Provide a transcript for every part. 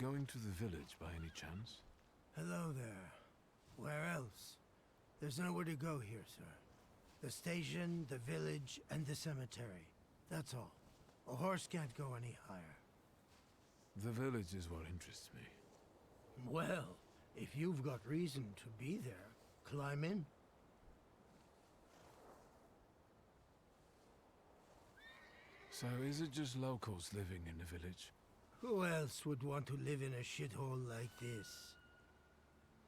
going to the village by any chance? Hello there. Where else? There's nowhere to go here, sir. The station, the village, and the cemetery. That's all. A horse can't go any higher. The village is what interests me. Well, if you've got reason to be there, climb in. So is it just locals living in the village? Who else would want to live in a shithole like this?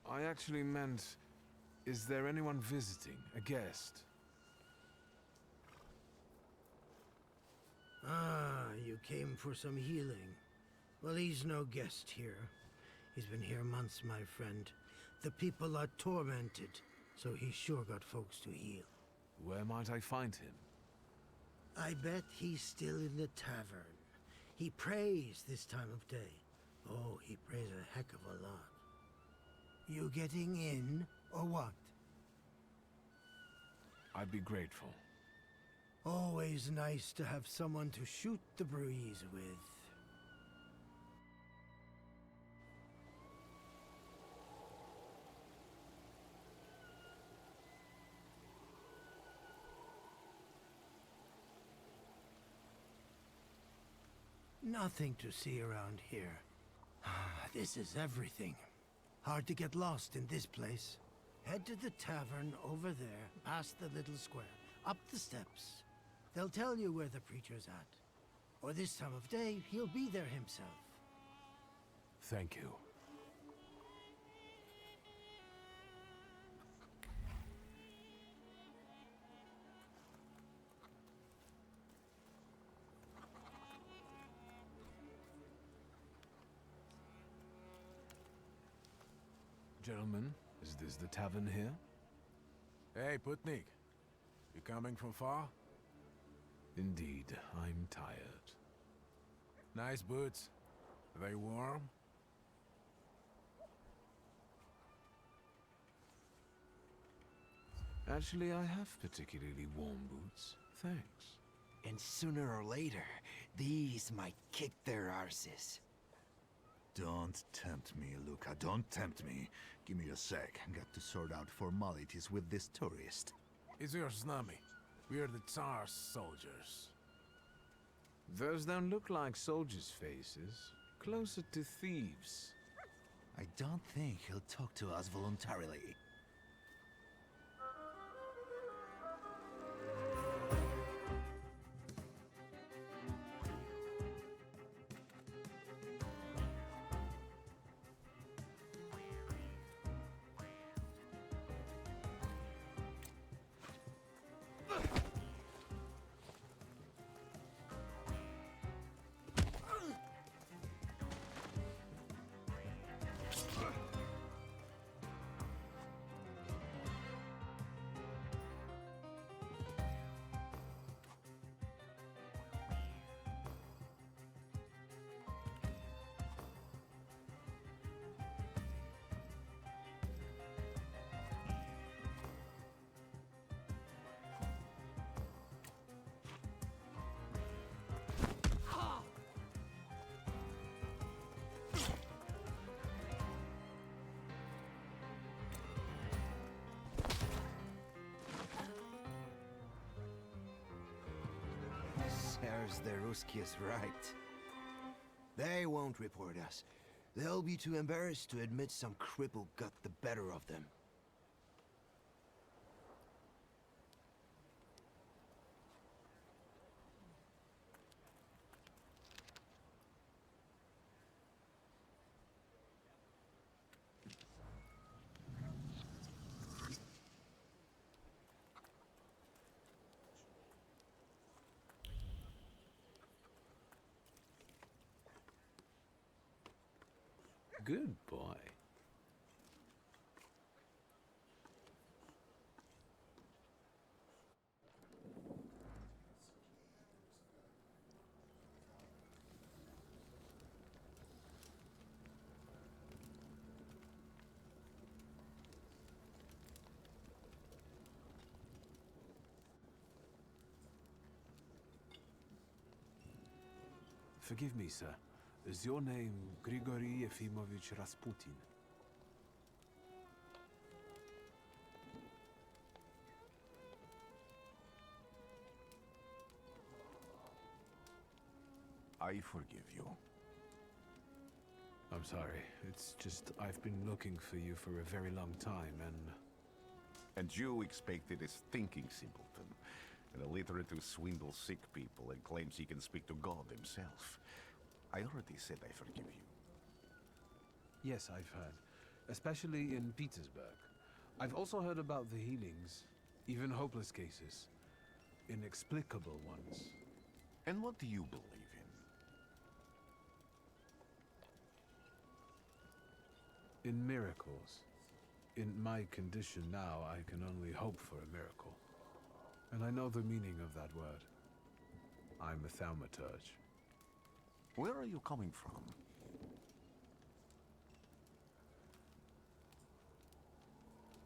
I actually meant, is there anyone visiting, a guest? Ah, you came for some healing. Well, he's no guest here. He's been here months, my friend. The people are tormented, so he's sure got folks to heal. Where might I find him? I bet he's still in the tavern. He prays this time of day. Oh, he prays a heck of a lot. You getting in, or what? I'd be grateful. Always nice to have someone to shoot the breeze with. Nothing to see around here. This is everything. Hard to get lost in this place. Head to the tavern over there, past the little square, up the steps. They'll tell you where the preacher's at. Or this time of day, he'll be there himself. Thank you. Gentlemen, is this the tavern here? Hey, Putnik. You coming from far? Indeed, I'm tired. Nice boots. Are they warm? Actually, I have particularly warm boots. Thanks. And sooner or later, these might kick their arses. Don't tempt me, Luca. Don't tempt me. Give me a sec. Got to sort out formalities with this tourist. It's your snummy. We're the Tsar's soldiers. Those don't look like soldiers' faces. Closer to thieves. I don't think he'll talk to us voluntarily. There's the Ruskies right. They won't report us. They'll be too embarrassed to admit some cripple got the better of them. Good boy. Forgive me, sir. Is your name Grigory Yefimovich Rasputin? I forgive you. I'm sorry. It's just I've been looking for you for a very long time, and... And you expected a thinking simpleton, an illiterate who swindles sick people and claims he can speak to God himself. I already said I forgive you. Yes, I've heard. Especially in Petersburg. I've also heard about the healings, even hopeless cases. Inexplicable ones. And what do you believe in? In miracles. In my condition now, I can only hope for a miracle. And I know the meaning of that word. I'm a thaumaturge. Where are you coming from?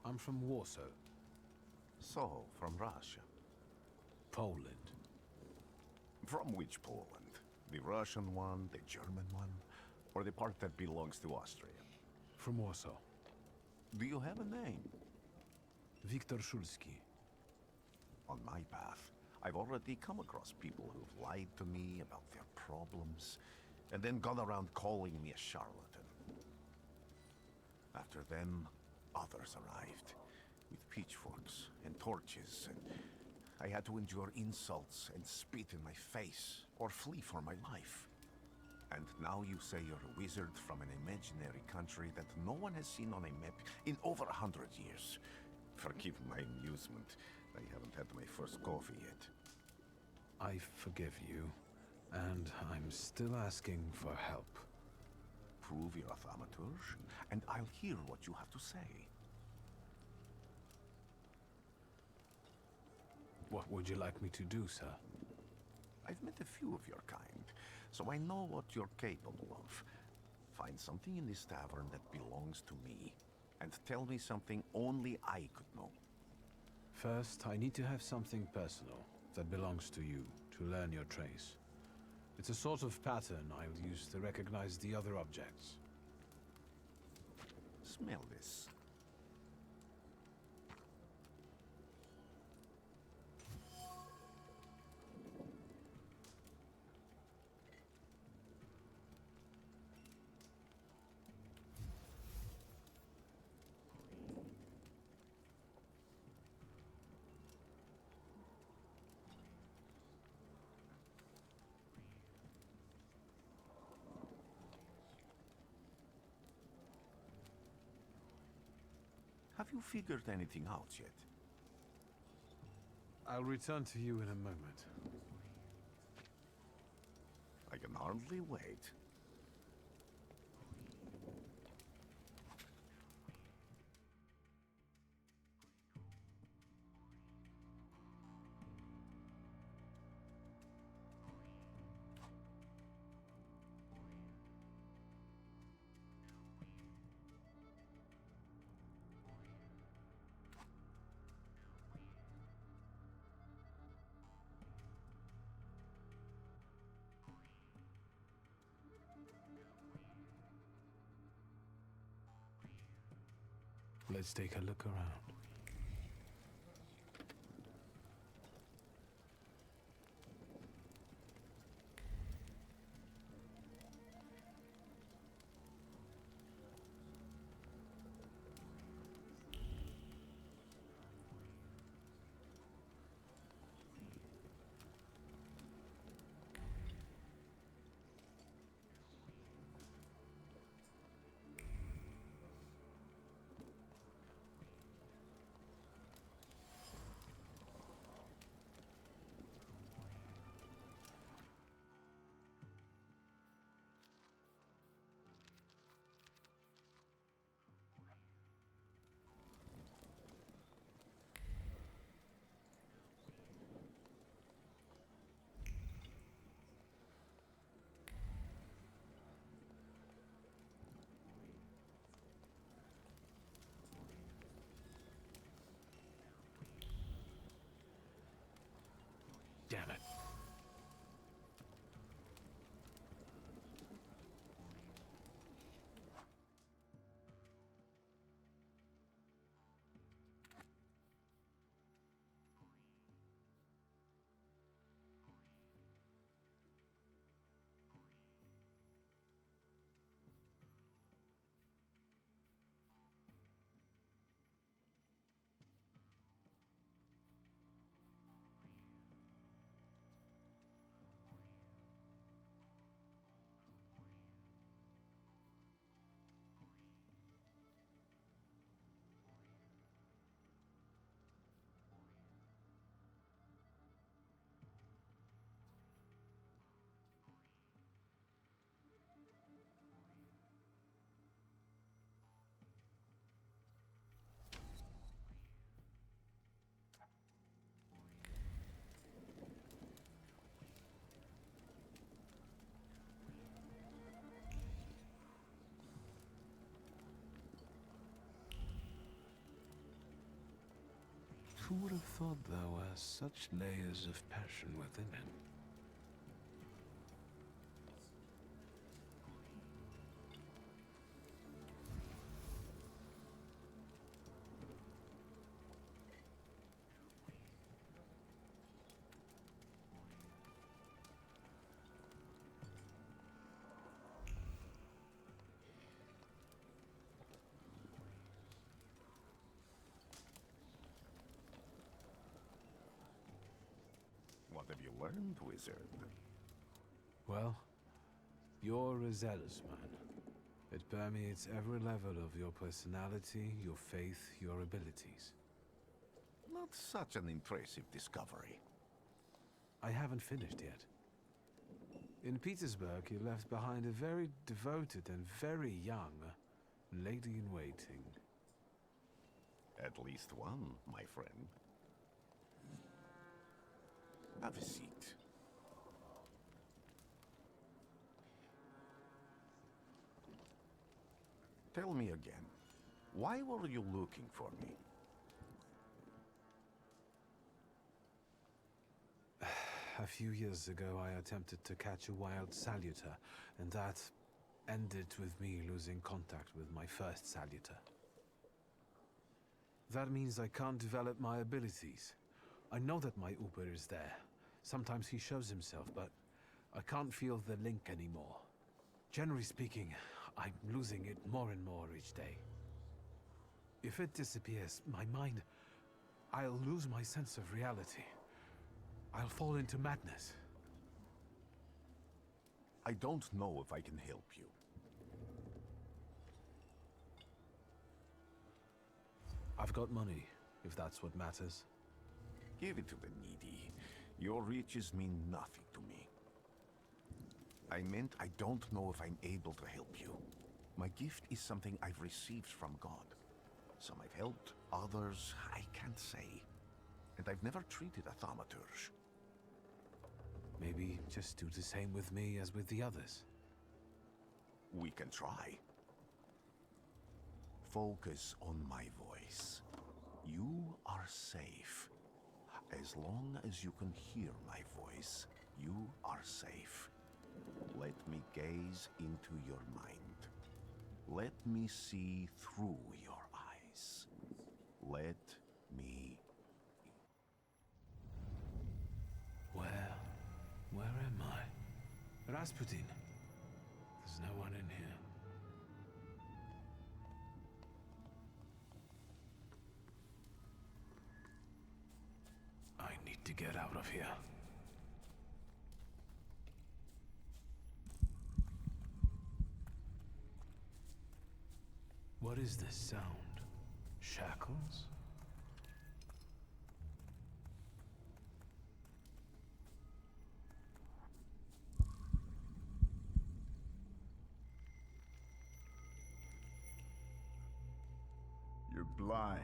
I'm from Warsaw, So, from Russia. Poland. From which Poland? The Russian one, the German one, or the part that belongs to Austria? From Warsaw. Do you have a name? Viktor Szulski. On my path, I've already come across people who've lied to me about their problems, and then gone around calling me a charlatan. After them, others arrived, with pitchforks and torches, and I had to endure insults and spit in my face, or flee for my life. And now you say you're a wizard from an imaginary country that no one has seen on a map in over 100 years. Forgive my amusement. I haven't had my first coffee yet. I forgive you, and I'm still asking for help. Prove you're a thaumaturge, and I'll hear what you have to say. What would you like me to do, sir? I've met a few of your kind, so I know what you're capable of. Find something in this tavern that belongs to me, and tell me something only I could know. First, I need to have something personal that belongs to you to learn your trace. It's a sort of pattern I'll use to recognize the other objects. Smell this. Have you figured anything out yet? I'll return to you in a moment. I can hardly wait. Let's take a look around. Who would have thought there were such layers of passion within him? What have you learned, wizard? Well, you're a zealous man. It permeates every level of your personality, your faith, your abilities. Not such an impressive discovery. I haven't finished yet. In Petersburg, you left behind a very devoted and very young lady-in-waiting. At least one, my friend. Have a seat. Tell me again, why were you looking for me? A few years ago, I attempted to catch a wild saluter, and that ended with me losing contact with my first saluter. That means I can't develop my abilities. I know that my Uber is there. Sometimes he shows himself, but I can't feel the link anymore. Generally speaking, I'm losing it more and more each day. If it disappears, my mind, I'll lose my sense of reality. I'll fall into madness. I don't know if I can help you. I've got money, if that's what matters. Give it to the needy. Your riches mean nothing to me. I meant I don't know if I'm able to help you. My gift is something I've received from God. Some I've helped, others I can't say. And I've never treated a thaumaturge. Maybe just do the same with me as with the others. We can try. Focus on my voice. You are safe. As long as you can hear my voice, you are safe. Let me gaze into your mind. Let me see through your eyes. Let me... Where am I? Rasputin. There's no one in here. I need to get out of here. What is this sound? Shackles? You're blind.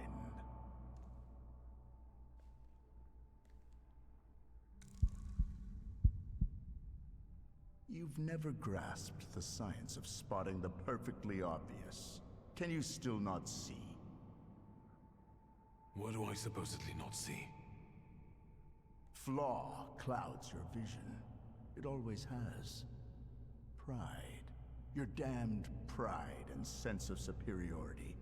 You've never grasped the science of spotting the perfectly obvious. Can you still not see? What do I supposedly not see? Flaw clouds your vision. It always has. Pride. Your damned pride and sense of superiority.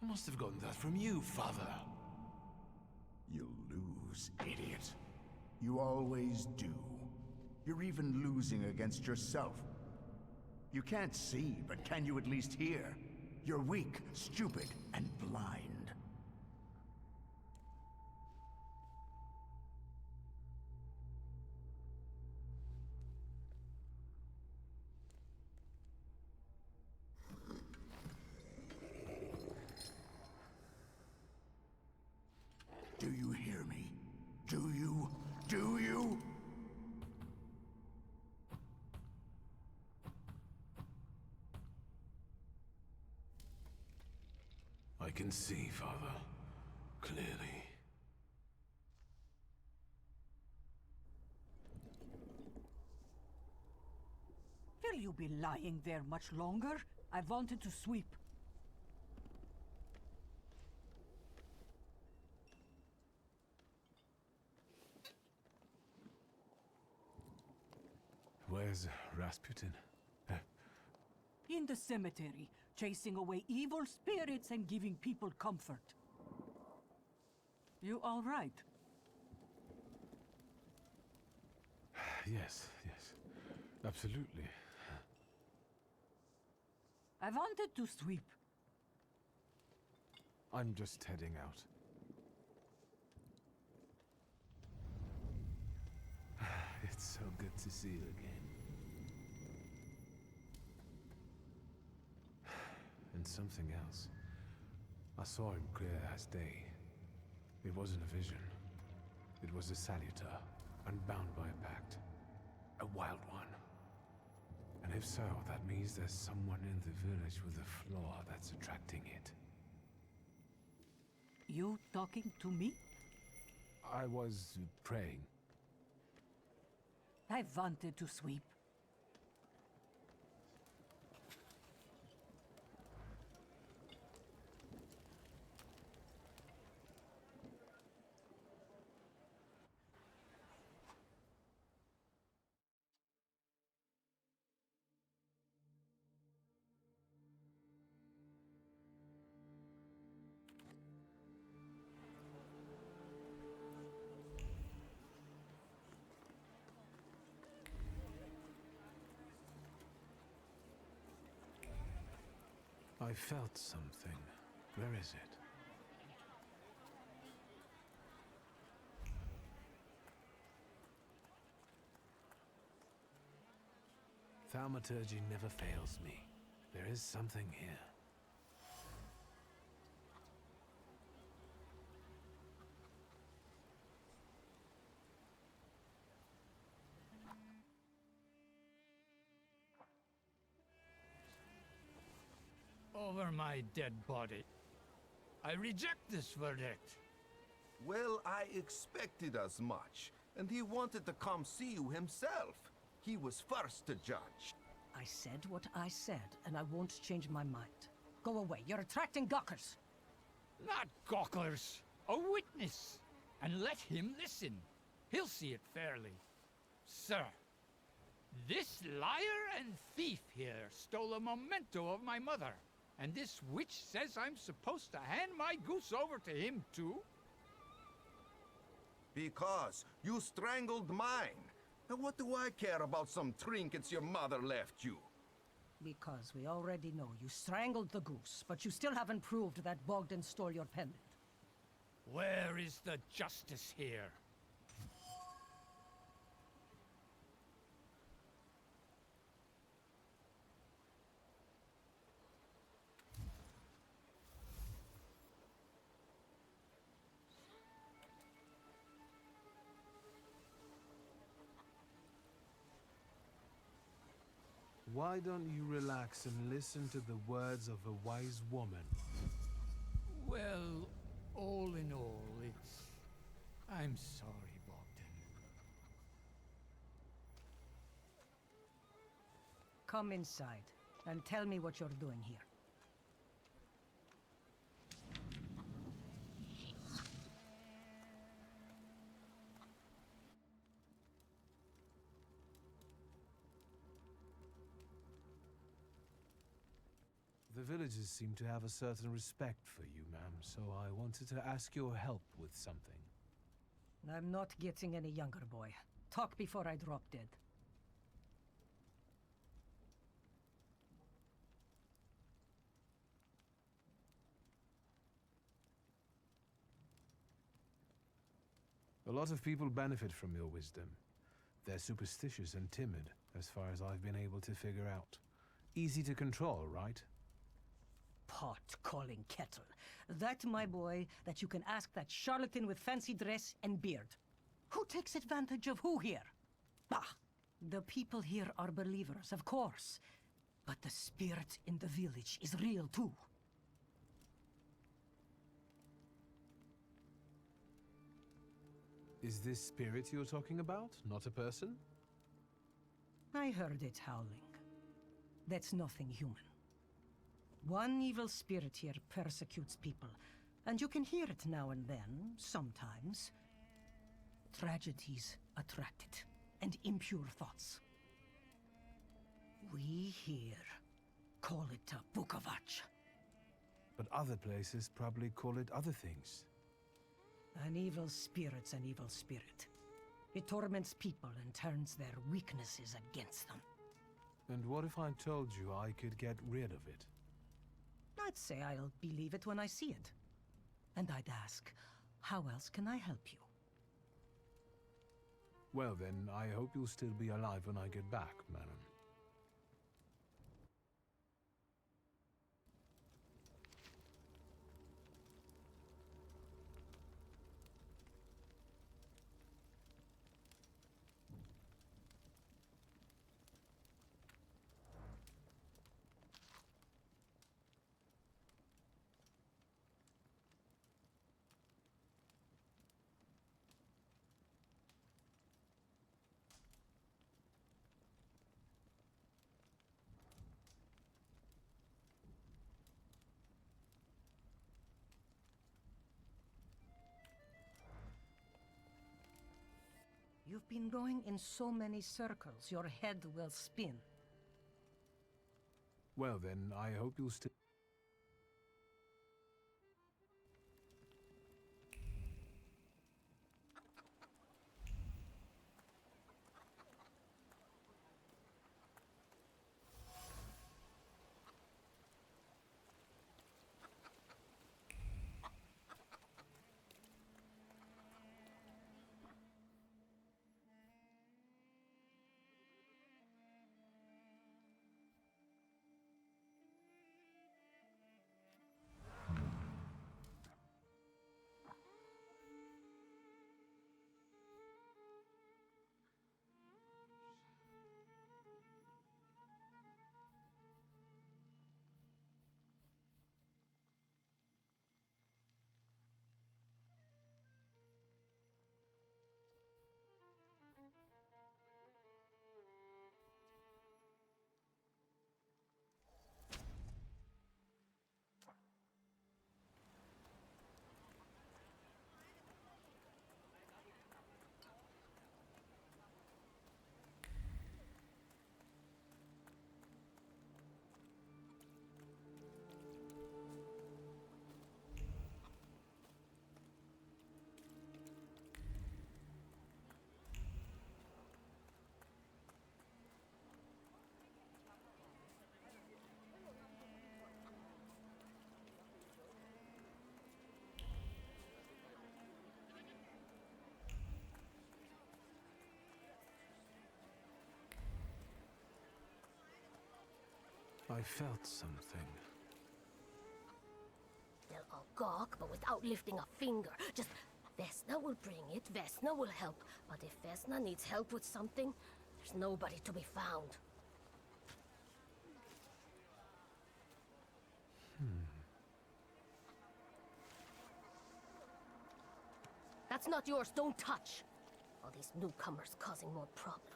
I must have gotten that from you, Father. You'll lose, idiot. You always do. You're even losing against yourself. You can't see, but can you at least hear? You're weak, stupid, and blind. Do you hear me? Do you? Do you? I can see, Father. Clearly. Will you be lying there much longer? I wanted to sweep. Where's Rasputin? In the cemetery, chasing away evil spirits and giving people comfort. You all right? Yes, absolutely. I wanted to sweep. I'm just heading out. It's so good to see you again. And something else. I saw him clear as day. It wasn't a vision. It was a salutar, unbound by a pact. A wild one. And if so, that means there's someone in the village with a flaw that's attracting it. You talking to me? I was praying. I wanted to sweep. I felt something. Where is it? Thaumaturgy never fails me. There is something here. Over my dead body. I reject this verdict. Well, I expected as much. And he wanted to come see you himself. He was first to judge. I said what I said, and I won't change my mind. Go away. You're attracting gawkers. Not gawkers. A witness. And let him listen. He'll see it fairly. Sir, this liar and thief here stole a memento of my mother. And this witch says I'm supposed to hand my goose over to him too? Because you strangled mine. And what do I care about some trinkets your mother left you? Because we already know you strangled the goose, but you still haven't proved that Bogdan stole your pendant. Where is the justice here? Why don't you relax and listen to the words of a wise woman? Well, all in all, it's... I'm sorry, Bogdan. Come inside, and tell me what you're doing here. The villagers seem to have a certain respect for you, ma'am, so I wanted to ask your help with something. I'm not getting any younger, boy. Talk before I drop dead. A lot of people benefit from your wisdom. They're superstitious and timid, as far as I've been able to figure out. Easy to control, right? Pot calling kettle. That, my boy, that you can ask that charlatan with fancy dress and beard. Who takes advantage of who here? Bah! The people here are believers, of course. But the spirit in the village is real too. Is this spirit you're talking about, not a person? I heard it howling. That's nothing human. One evil spirit here persecutes people, and you can hear it now and then, sometimes. Tragedies attract it, and impure thoughts. We here call it a Bukovac. But other places probably call it other things. An evil spirit's an evil spirit. It torments people and turns their weaknesses against them. And what if I told you I could get rid of it? I'd say I'll believe it when I see it. And I'd ask, how else can I help you? Well then, I hope you'll still be alive when I get back, madam. You've been going in so many circles, your head will spin. Well then, I hope you'll still... I felt something. They'll all gawk, but without lifting a finger. Just, Vesna will bring it, Vesna will help. But if Vesna needs help with something, there's nobody to be found. That's not yours, don't touch! All these newcomers causing more problems.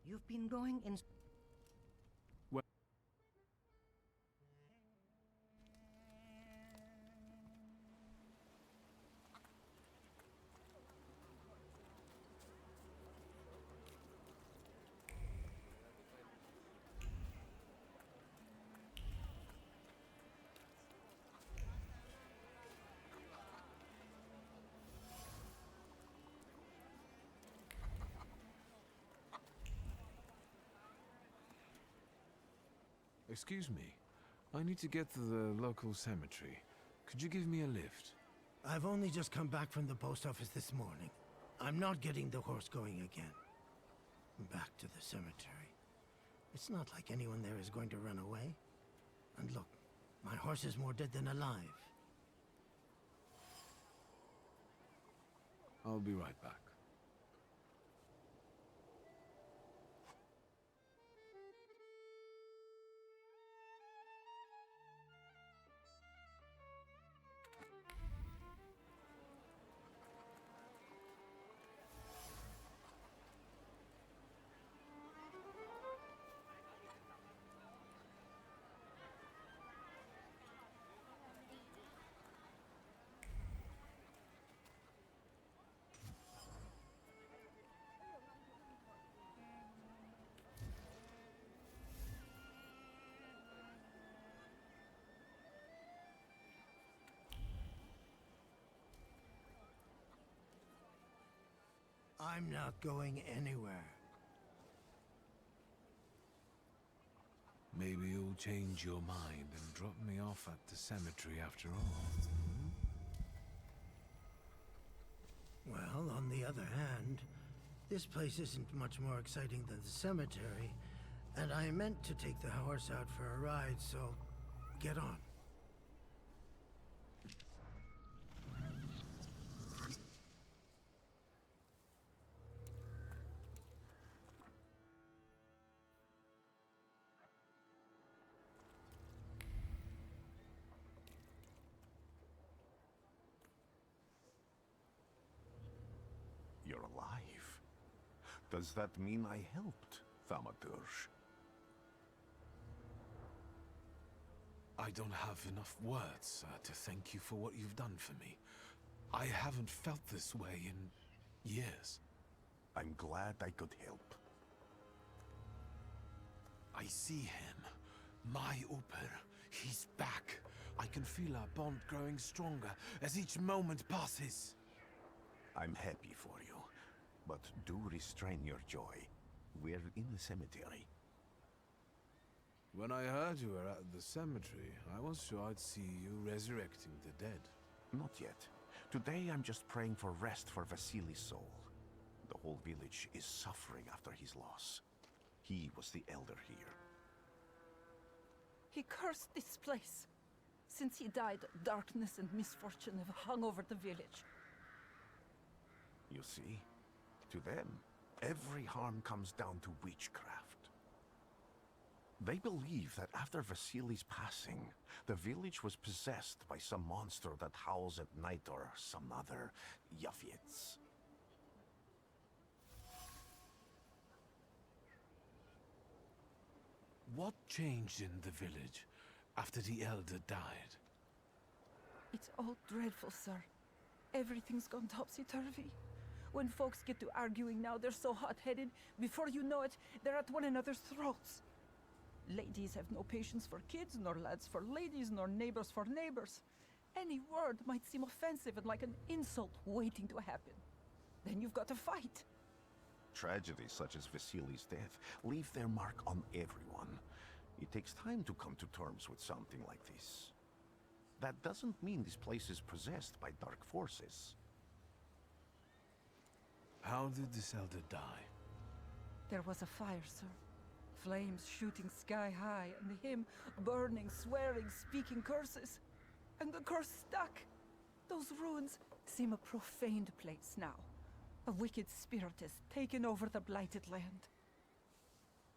You've been going in... Well... Excuse me. I need to get to the local cemetery. Could you give me a lift? I've only just come back from the post office this morning. I'm not getting the horse going again. Back to the cemetery. It's not like anyone there is going to run away. And look, my horse is more dead than alive. I'll be right back. I'm not going anywhere. Maybe you'll change your mind and drop me off at the cemetery after all. Well, on the other hand, this place isn't much more exciting than the cemetery, and I meant to take the horse out for a ride, so get on. You're alive. Does that mean I helped, Thaumaturge? I don't have enough words to thank you for what you've done for me. I haven't felt this way in years. I'm glad I could help. I see him. My Uber. He's back. I can feel our bond growing stronger as each moment passes. I'm happy for you, but do restrain your joy. We're in the cemetery. When I heard you were at the cemetery, I was sure I'd see you resurrecting the dead. Not yet. Today I'm just praying for rest for Vasily's soul. The whole village is suffering after his loss. He was the elder here. He cursed this place. Since he died, darkness and misfortune have hung over the village. You see? To them, every harm comes down to witchcraft. They believe that after Vasily's passing, the village was possessed by some monster that howls at night or some other Yafits. What changed in the village after the elder died? It's all dreadful, sir. Everything's gone topsy-turvy. When folks get to arguing now, they're so hot-headed, before you know it, they're at one another's throats. Ladies have no patience for kids, nor lads for ladies, nor neighbors for neighbors. Any word might seem offensive and like an insult waiting to happen. Then you've got to fight. Tragedies such as Vasily's death leave their mark on everyone. It takes time to come to terms with something like this. That doesn't mean this place is possessed by dark forces. How did this elder die? There was a fire, sir. Flames shooting sky high, and him burning, swearing, speaking curses. And the curse stuck. Those ruins seem a profaned place now. A wicked spirit has taken over the blighted land.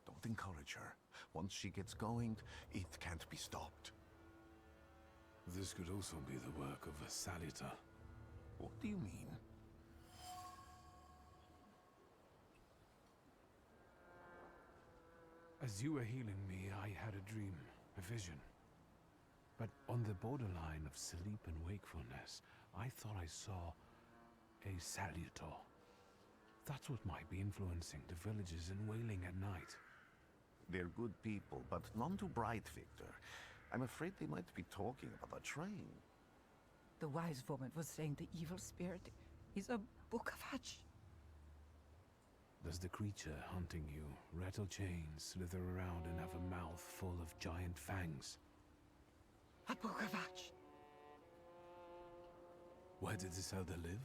Don't encourage her. Once she gets going, it can't be stopped. This could also be the work of a Salita. What do you mean? As you were healing me, I had a dream, a vision. But on the borderline of sleep and wakefulness, I thought I saw a Salutor. That's what might be influencing the villagers in wailing at night. They're good people, but none too bright, Victor. I'm afraid they might be talking about a train. The wise woman was saying the evil spirit is a book of hatch. Does the creature hunting you rattle chains, slither around, and have a mouth full of giant fangs? A book of hatch. Where did this elder live?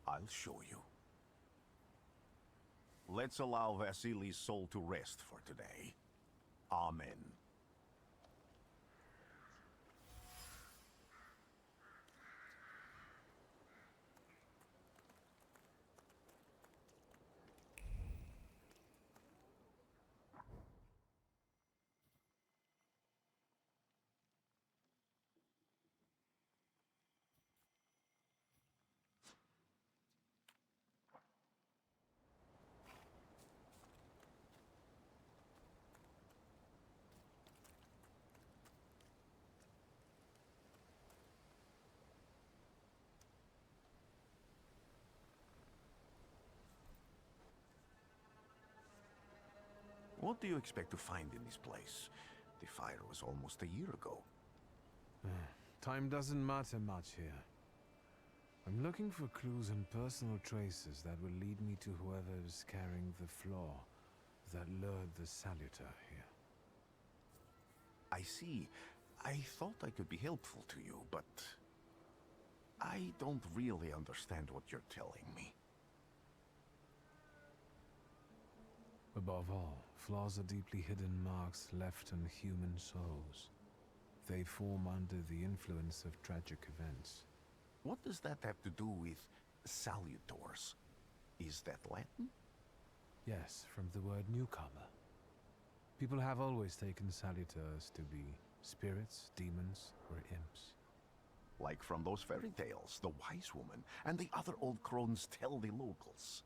I'll show you. Let's allow Vasily's soul to rest for today. Amen. What do you expect to find in this place? The fire was almost a year ago. Time doesn't matter much here. I'm looking for clues and personal traces that will lead me to whoever is carrying the flaw that lured the Salutor here. I see. I thought I could be helpful to you, but I don't really understand what you're telling me. Above all, flaws are deeply hidden marks left on human souls. They form under the influence of tragic events. What does that have to do with salutors? Is that Latin? Yes, from the word newcomer. People have always taken salutors to be spirits, demons, or imps. Like from those fairy tales, the wise woman and the other old crones tell the locals.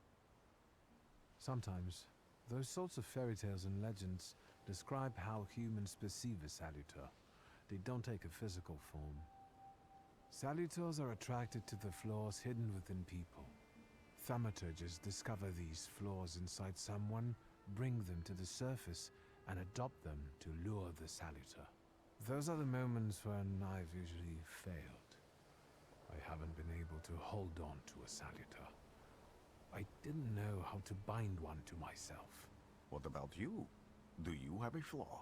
Sometimes, those sorts of fairy tales and legends describe how humans perceive a salutor. They don't take a physical form. Salutors are attracted to the flaws hidden within people. Thaumaturges discover these flaws inside someone, bring them to the surface, and adopt them to lure the salutor. Those are the moments when I've usually failed. I haven't been able to hold on to a salutor. I didn't know how to bind one to myself. What about you? Do you have a flaw?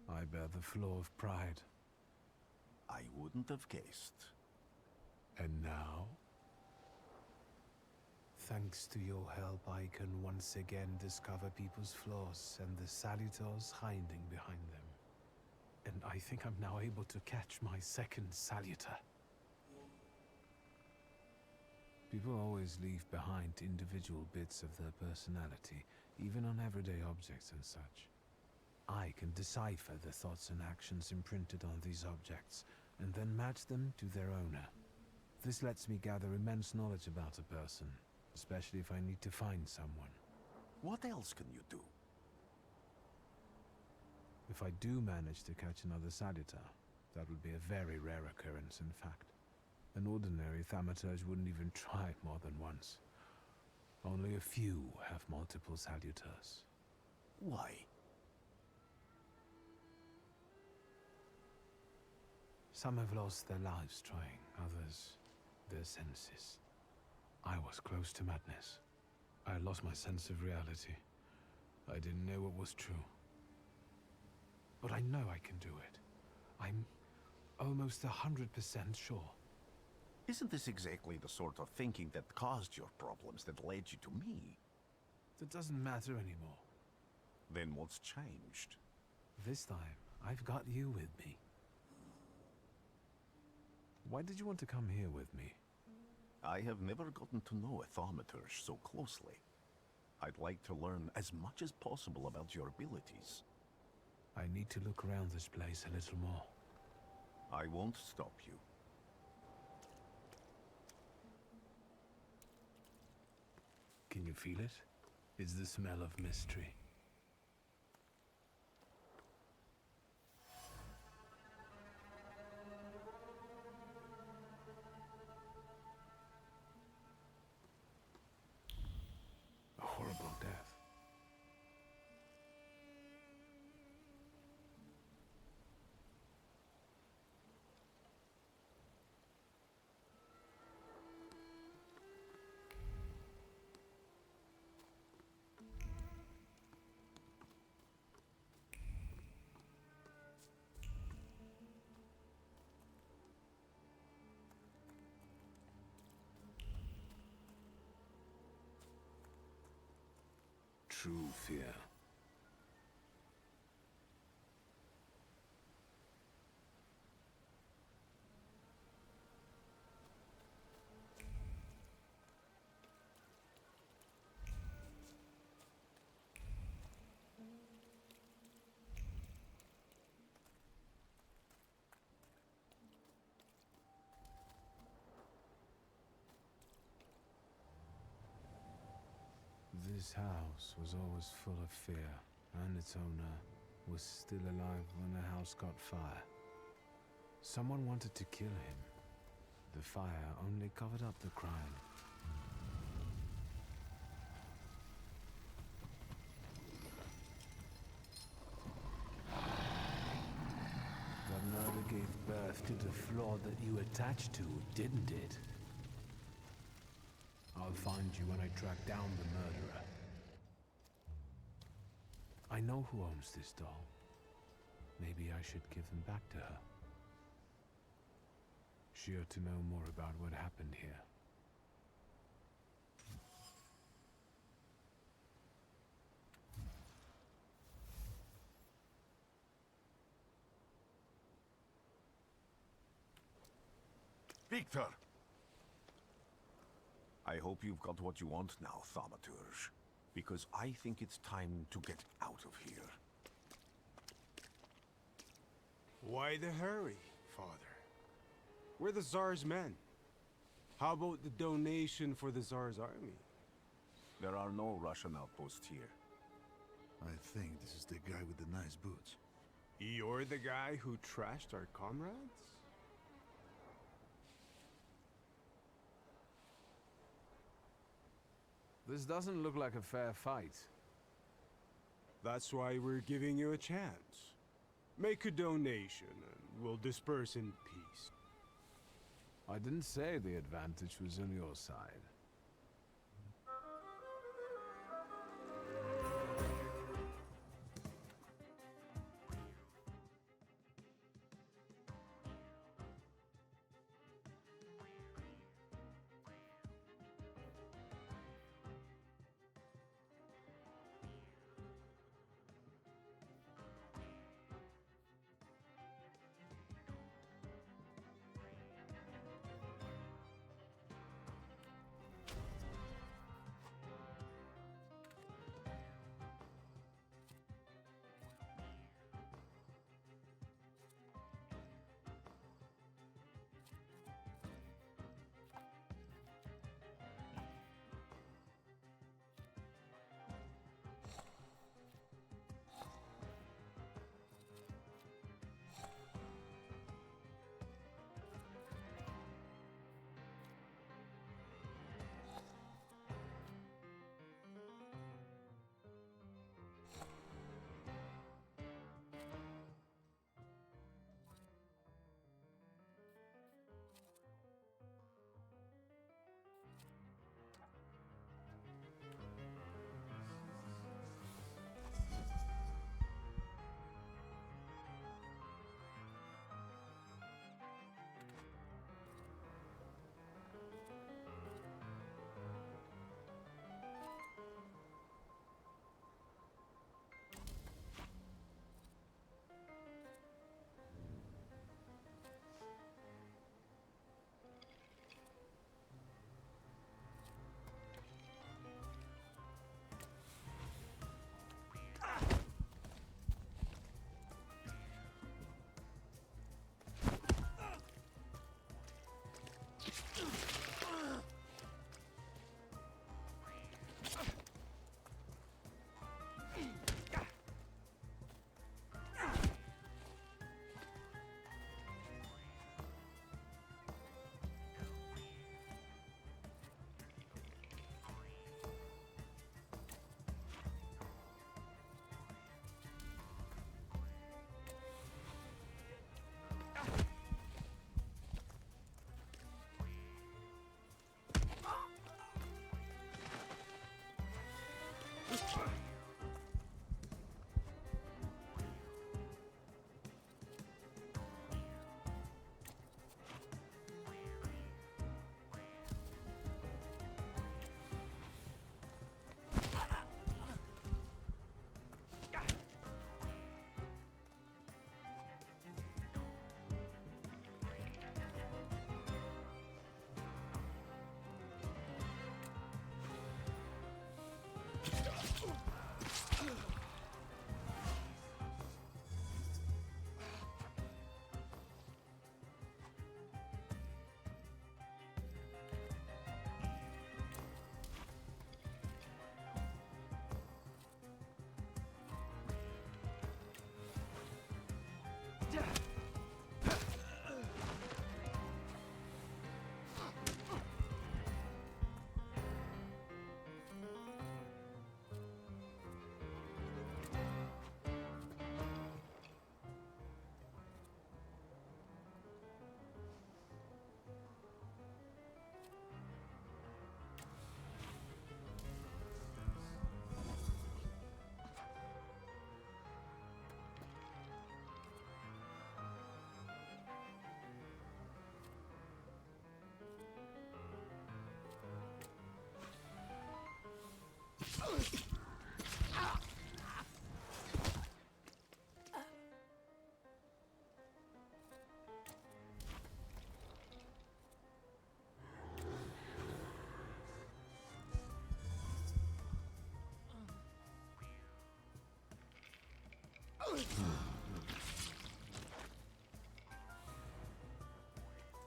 I bear the flaw of pride. I wouldn't have guessed. And now? Thanks to your help, I can once again discover people's flaws and the salutors hiding behind them. And I think I'm now able to catch my second salutor. People always leave behind individual bits of their personality, even on everyday objects and such. I can decipher the thoughts and actions imprinted on these objects, and then match them to their owner. This lets me gather immense knowledge about a person, especially if I need to find someone. What else can you do? If I do manage to catch another salutor, that would be a very rare occurrence, in fact. An ordinary thaumaturge wouldn't even try it more than once. Only a few have multiple salutors. Why? Some have lost their lives trying, others their senses. I was close to madness. I lost my sense of reality. I didn't know what was true. But I know I can do it. I'm almost 100% sure. Isn't this exactly the sort of thinking that caused your problems that led you to me? That doesn't matter anymore. Then what's changed? This time, I've got you with me. Why did you want to come here with me? I have never gotten to know a thaumaturge so closely. I'd like to learn as much as possible about your abilities. I need to look around this place a little more. I won't stop you. Can you feel it? It's the smell of mystery. A horrible death. true fear. This house was always full of fear, and its owner was still alive when the house caught fire. Someone wanted to kill him. The fire only covered up the crime. The murder gave birth to the flaw that you attached to, didn't it? I'll find you when I track down the murderer. I know who owns this doll. Maybe I should give them back to her. She ought to know more about what happened here. Victor! I hope you've got what you want now, Thaumaturge. Because I think it's time to get out of here. Why the hurry, Father? We're the Tsar's men. How about the donation for the Tsar's army? There are no Russian outposts here. I think this is the guy with the nice boots. You're the guy who trashed our comrades? This doesn't look like a fair fight. That's why we're giving you a chance. Make a donation and we'll disperse in peace. I didn't say the advantage was on your side.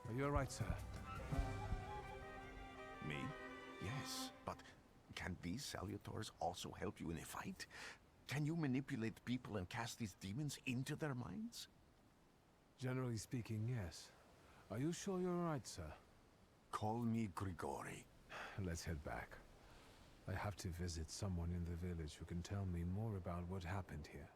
Are you alright, sir? Me? Yes, but can these salutors also help you in a fight? Can you manipulate people and cast these demons into their minds? Generally speaking, yes. Are you sure you're alright, sir? Call me Grigori. Let's head back. I have to visit someone in the village who can tell me more about what happened here.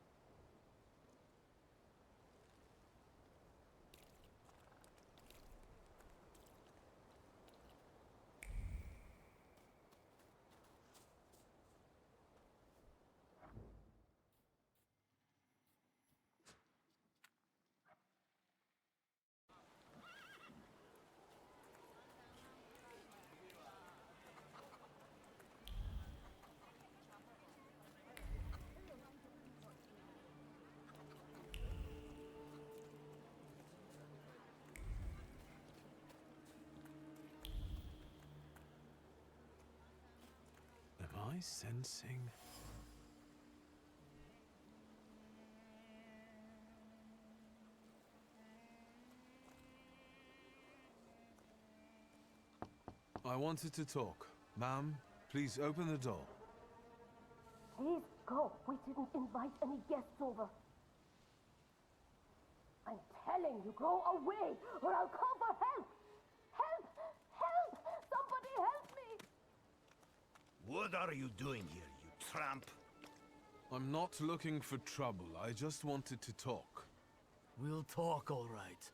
Am I sensing? I wanted to talk. Ma'am, please open the door. Please go. We didn't invite any guests over. I'm telling you, go away, or I'll call for help! Help! Help! Somebody help me! What are you doing here, you tramp? I'm not looking for trouble. I just wanted to talk. We'll talk, all right.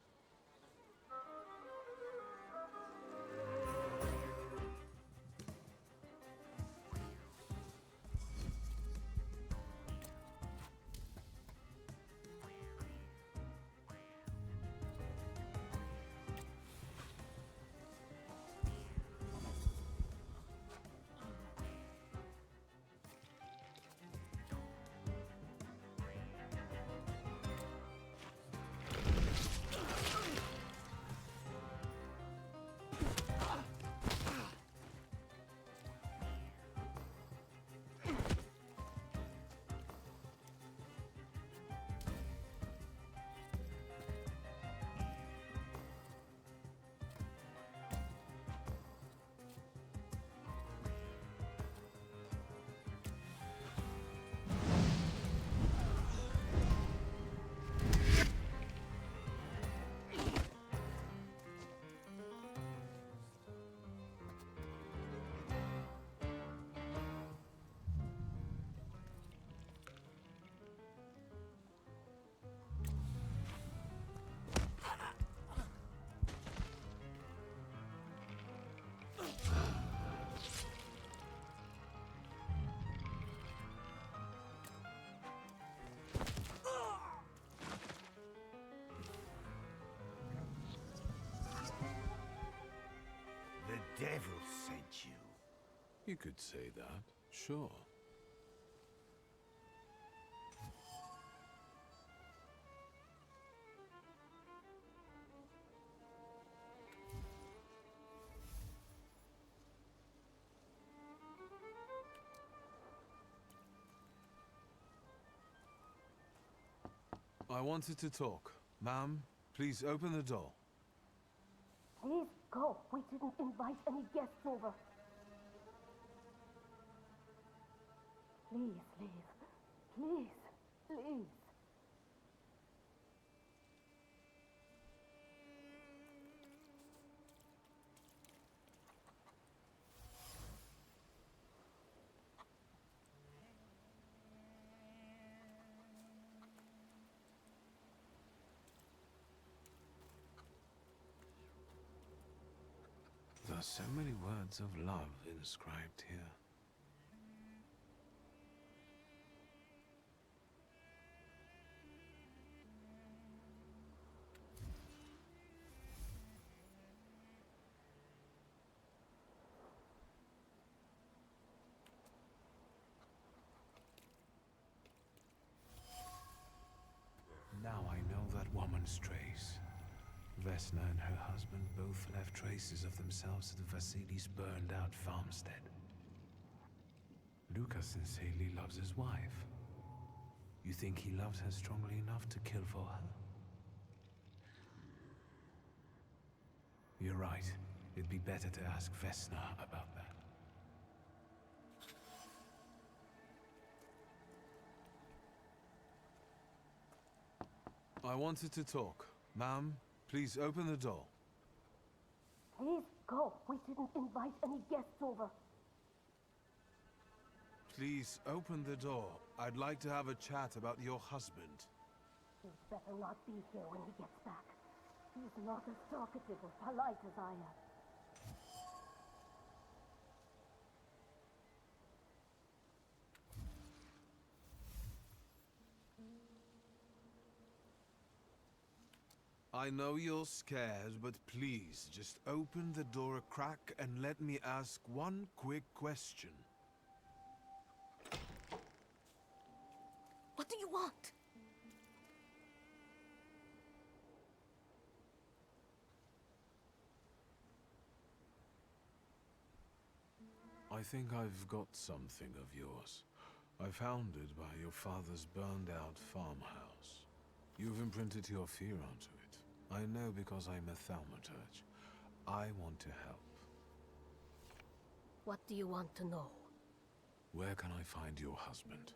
The devil sent you. You could say that, sure. I wanted to talk. Ma'am, please open the door. Please go. We didn't invite any guests over. Please leave. Please. Please. There's so many words of love inscribed here. Now I know that woman's trace. Vesna and her husband both left traces of themselves at Vasili's burned-out farmstead. Lucas sincerely loves his wife. You think he loves her strongly enough to kill for her? You're right. It'd be better to ask Vesna about that. I wanted to talk. Ma'am, please open the door. Please go. We didn't invite any guests over. Please open the door. I'd like to have a chat about your husband. He'd better not be here when he gets back. He's not as talkative or polite as I am. I know you're scared, but please, just open the door a crack and let me ask one quick question. What do you want? I think I've got something of yours. I found it by your father's burned-out farmhouse. You've imprinted your fear onto it. I know because I'm a thaumaturge. I want to help. What do you want to know? Where can I find your husband?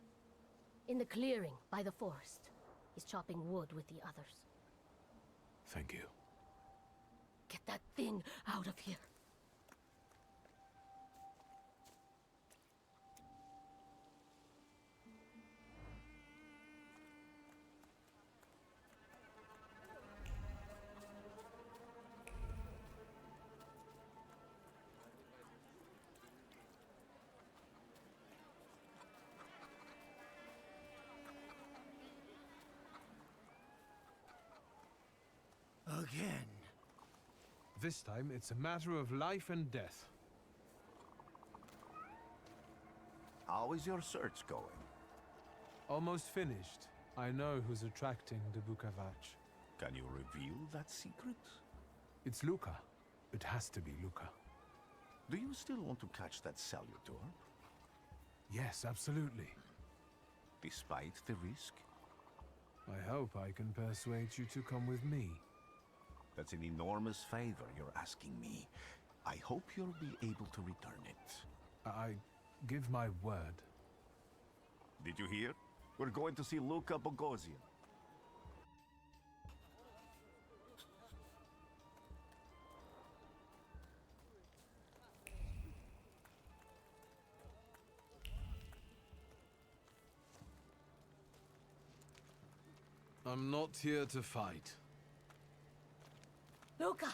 In the clearing, by the forest. He's chopping wood with the others. Thank you. Get that thing out of here. Again. This time, it's a matter of life and death. How is your search going? Almost finished. I know who's attracting the Bukavach. Can you reveal that secret? It's Luca. It has to be Luca. Do you still want to catch that Salutor? Yes, absolutely. Despite the risk? I hope I can persuade you to come with me. That's an enormous favor you're asking me. I hope you'll be able to return it. I give my word. Did you hear? We're going to see Luca Bogosian. I'm not here to fight. Luca!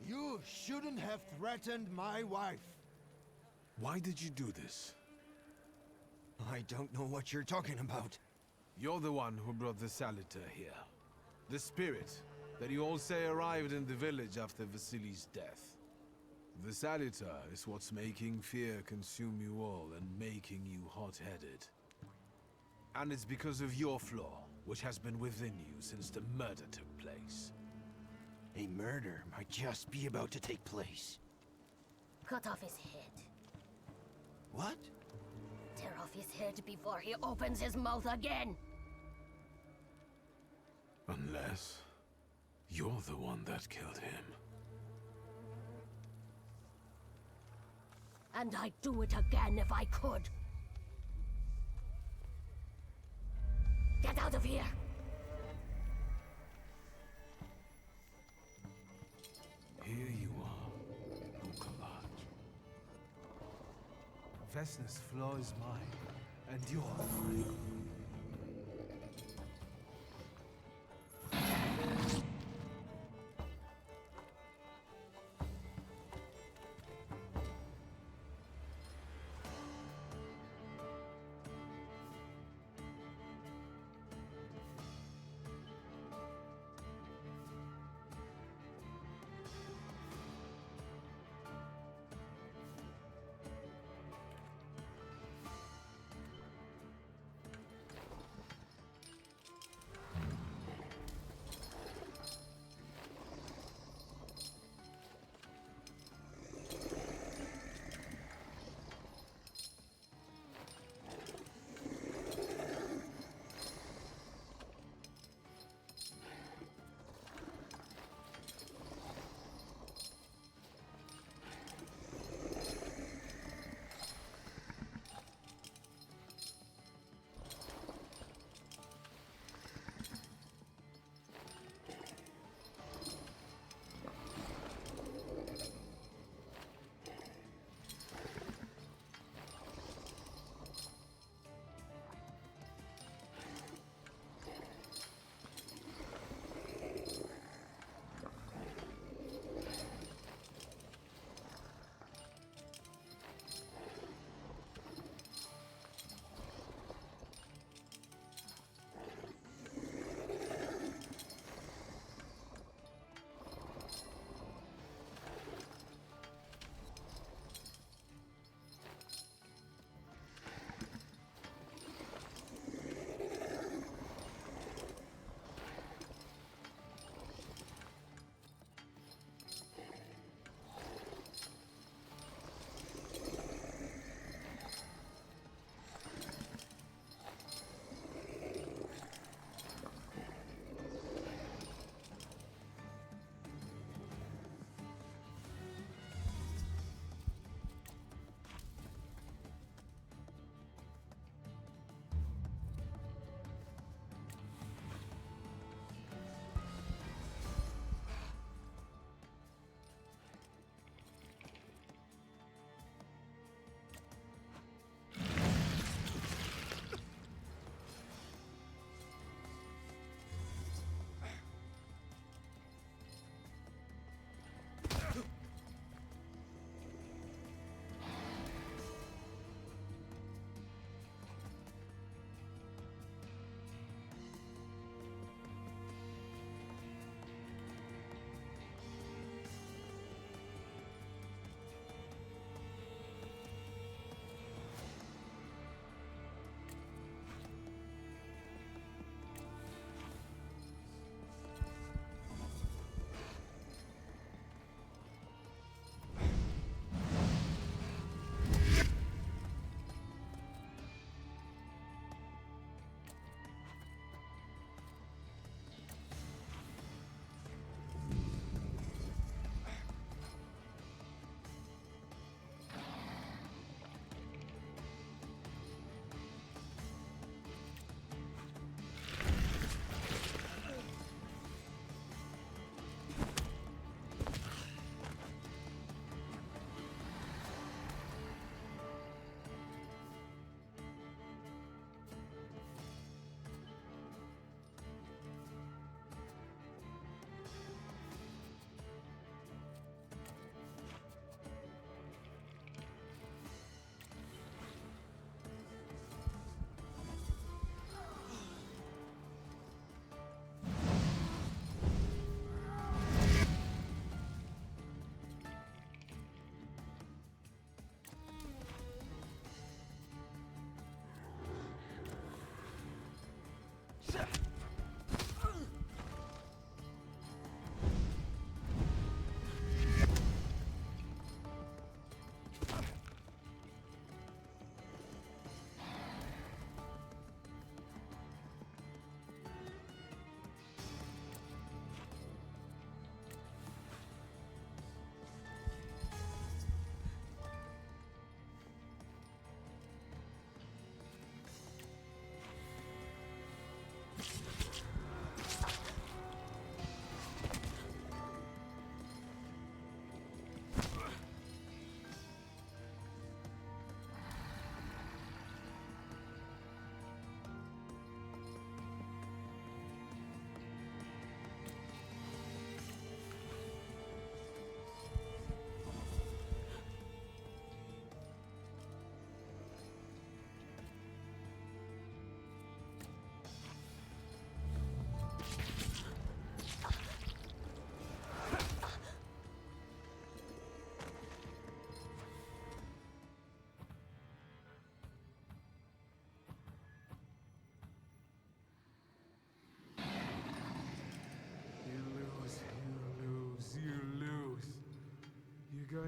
You shouldn't have threatened my wife. Why did you do this? I don't know what you're talking about. You're the one who brought the Salutor here. The spirit that you all say arrived in the village after Vasily's death. The Salutor is what's making fear consume you all and making you hot-headed. And it's because of your flaw, which has been within you since the murder took place. A murder might just be about to take place. Cut off his head. What? Tear off his head before he opens his mouth again! Unless you're the one that killed him. And I'd do it again if I could. Get out of here! Here you are, Bukalaj. Vesna's flaw is mine, and you're free.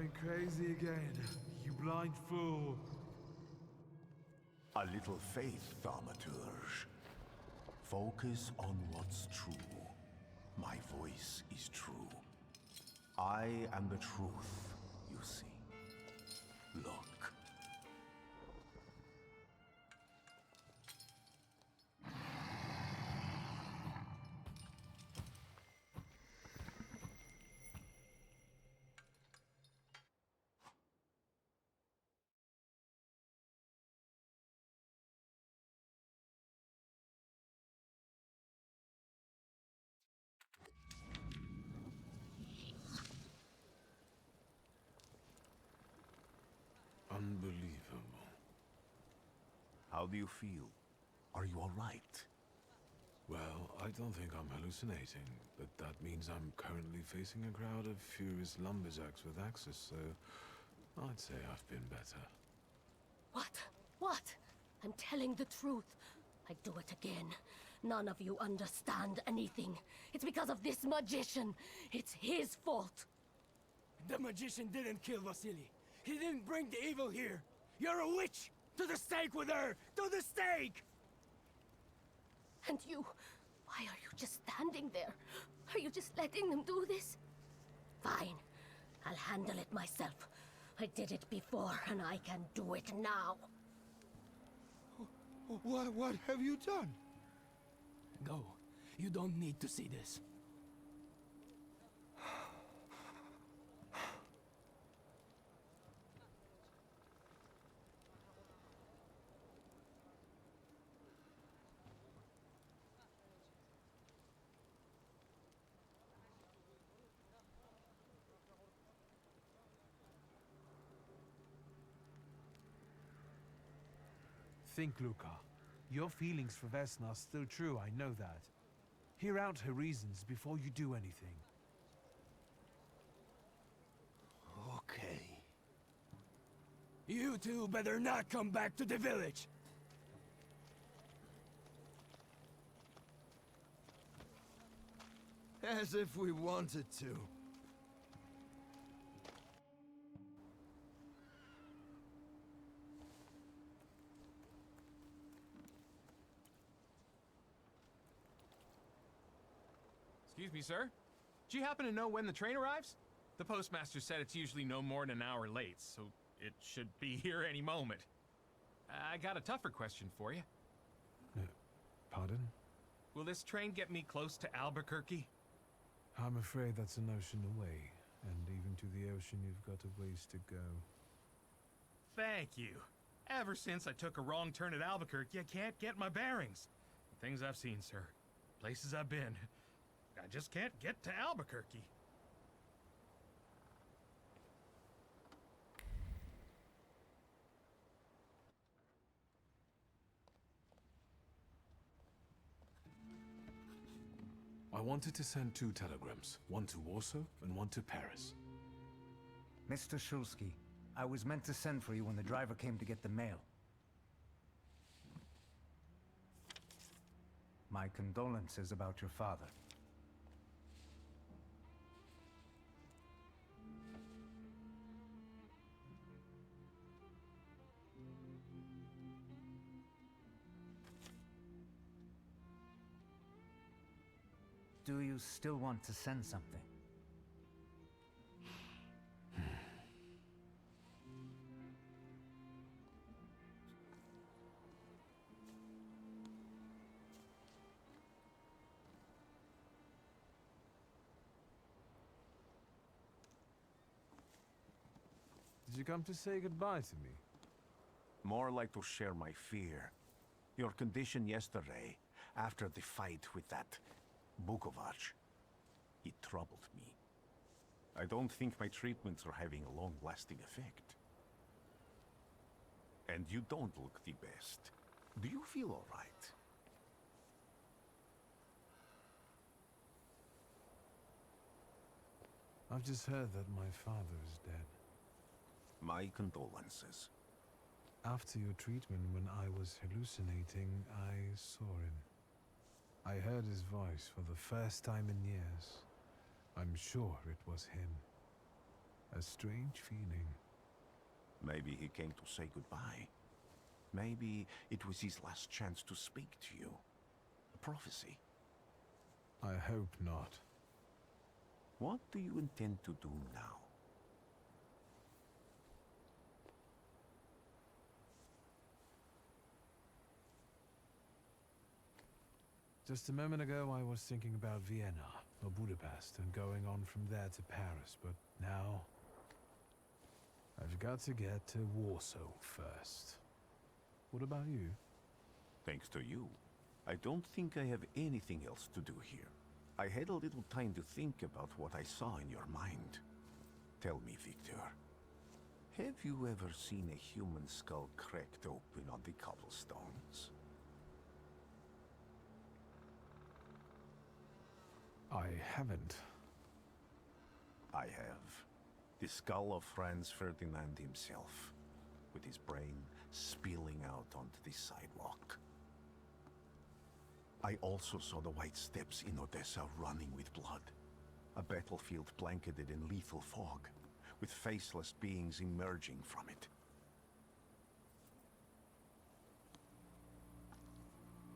going crazy again, you blind fool. A little faith, Thaumaturge. Focus on what's true. My voice is true. I am the truth, you see. Look. Unbelievable. How do you feel? Are you all right? Well, I don't think I'm hallucinating, but that means I'm currently facing a crowd of furious lumberjacks with axes, so I'd say I've been better. What? What? I'm telling the truth. I do it again. None of you understand anything. It's because of this magician. It's his fault. The magician didn't kill Vasily. He didn't bring the evil here. You're a witch! To the stake with her! To the stake! And you, why are you just standing there? Are you just letting them do this? Fine. I'll handle it myself. I did it before, and I can do it now. What have you done? Go. You don't need to see this. Think, Luca. Your feelings for Vesna are still true, I know that. Hear out her reasons before you do anything. Okay. You two better not come back to the village! As if we wanted to. Excuse me, sir? Do you happen to know when the train arrives? The postmaster said it's usually no more than an hour late, so it should be here any moment. I got a tougher question for you. Pardon? Will this train get me close to Albuquerque? I'm afraid that's an ocean away, and even to the ocean you've got a ways to go. Thank you. Ever since I took a wrong turn at Albuquerque, I can't get my bearings. The things I've seen, sir. Places I've been. I just can't get to Albuquerque. I wanted to send 2 telegrams, one to Warsaw and one to Paris. Mr. Shulsky, I was meant to send for you when the driver came to get the mail. My condolences about your father. Do you still want to send something? Did you come to say goodbye to me? More like to share my fear. Your condition yesterday, after the fight with that Bukovac, it troubled me. I don't think my treatments are having a long-lasting effect. And you don't look the best. Do you feel all right? I've just heard that my father is dead. My condolences. After your treatment, when I was hallucinating, I saw him. I heard his voice for the first time in years. I'm sure it was him. A strange feeling. Maybe he came to say goodbye. Maybe it was his last chance to speak to you. A prophecy. I hope not. What do you intend to do now? Just a moment ago, I was thinking about Vienna or Budapest and going on from there to Paris, but now I've got to get to Warsaw first. What about you? Thanks to you, I don't think I have anything else to do here. I had a little time to think about what I saw in your mind. Tell me, Victor, have you ever seen a human skull cracked open on the cobblestones? I haven't. I have. The skull of Franz Ferdinand himself, with his brain spilling out onto the sidewalk. I also saw the white steps in Odessa running with blood. A battlefield blanketed in lethal fog, with faceless beings emerging from it.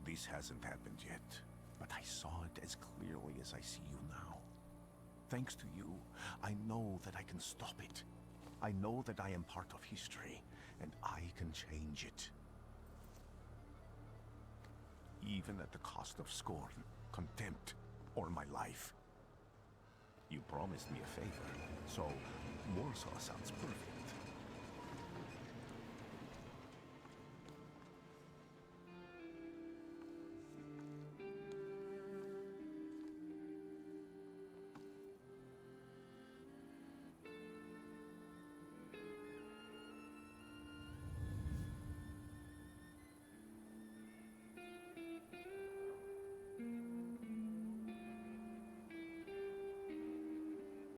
This hasn't happened yet, but I saw it as clearly as I see you now. Thanks to you, I know that I can stop it. I know that I am part of history, and I can change it. Even at the cost of scorn, contempt, or my life. You promised me a favor, so Warsaw sounds perfect.